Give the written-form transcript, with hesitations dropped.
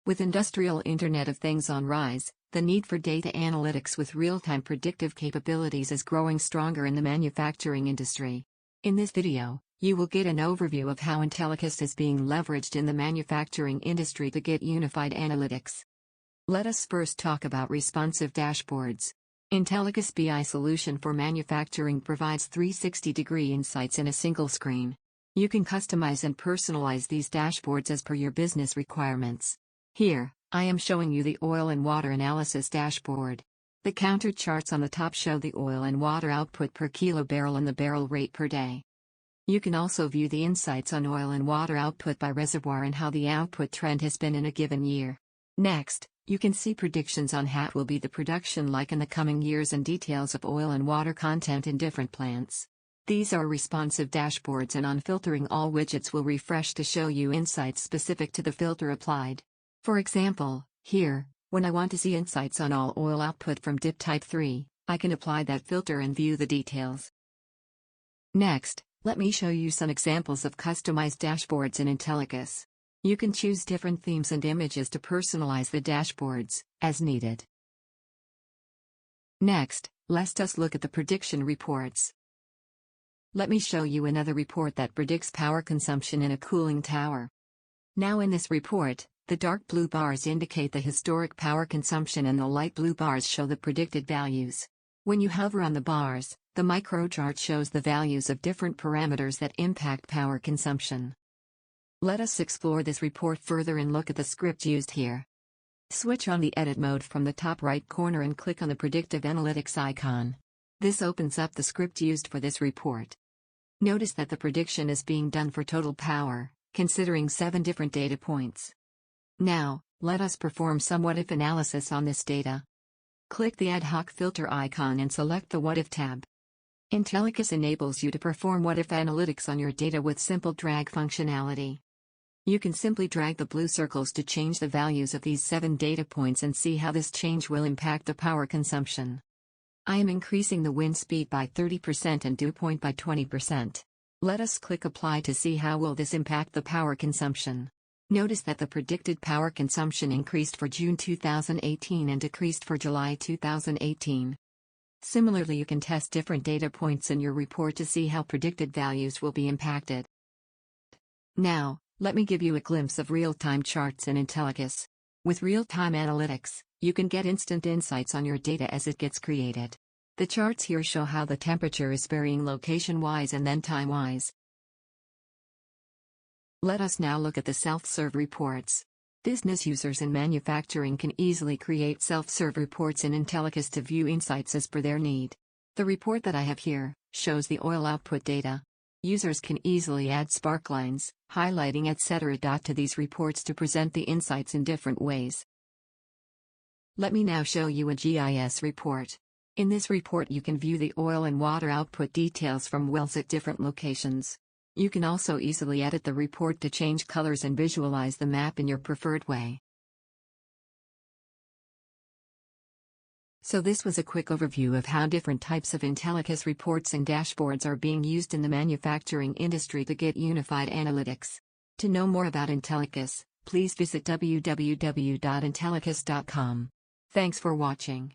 With industrial Internet of Things on rise, the need for data analytics with real-time predictive capabilities is growing stronger in the manufacturing industry. In this video, you will get an overview of how Intellicus is being leveraged in the manufacturing industry to get unified analytics. Let us first talk about responsive dashboards. Intellicus BI solution for manufacturing provides 360-degree insights in a single screen. You can customize and personalize these dashboards as per your business requirements. Here, I am showing you the oil and water analysis dashboard. The counter charts on the top show the oil and water output per kilo barrel and the barrel rate per day. You can also view the insights on oil and water output by reservoir and how the output trend has been in a given year. Next, you can see predictions on how will be the production like in the coming years and details of oil and water content in different plants. These are responsive dashboards, and on filtering, all widgets will refresh to show you insights specific to the filter applied. For example, here, when I want to see insights on all oil output from dip type 3, I can apply that filter and view the details. Next, let me show you some examples of customized dashboards in Intellicus. You can choose different themes and images to personalize the dashboards, as needed. Next, let us look at the prediction reports. Let me show you another report that predicts power consumption in a cooling tower. Now in this report, the dark blue bars indicate the historic power consumption and the light blue bars show the predicted values. When you hover on the bars, the microchart shows the values of different parameters that impact power consumption. Let us explore this report further and look at the script used here. Switch on the edit mode from the top right corner and click on the predictive analytics icon. This opens up the script used for this report. Notice that the prediction is being done for total power, considering 7 different data points. Now, let us perform some what-if analysis on this data. Click the ad hoc filter icon and select the What If tab. Intellicus enables you to perform what-if analytics on your data with simple drag functionality. You can simply drag the blue circles to change the values of these 7 data points and see how this change will impact the power consumption. I am increasing the wind speed by 30% and dew point by 20%. Let us click Apply to see how will this impact the power consumption. Notice that the predicted power consumption increased for June 2018 and decreased for July 2018. Similarly, you can test different data points in your report to see how predicted values will be impacted. Now, let me give you a glimpse of real-time charts in Intellicus. With real-time analytics, you can get instant insights on your data as it gets created. The charts here show how the temperature is varying location-wise and then time-wise. Let us now look at the self-serve reports. Business users in manufacturing can easily create self-serve reports in Intellicus to view insights as per their need. The report that I have here shows the oil output data. Users can easily add sparklines, highlighting etc. to these reports to present the insights in different ways. Let me now show you a GIS report. In this report you can view the oil and water output details from wells at different locations. You can also easily edit the report to change colors and visualize the map in your preferred way. So this was a quick overview of how different types of Intellicus reports and dashboards are being used in the manufacturing industry to get unified analytics. To know more about Intellicus, please visit www.intellicus.com. Thanks for watching.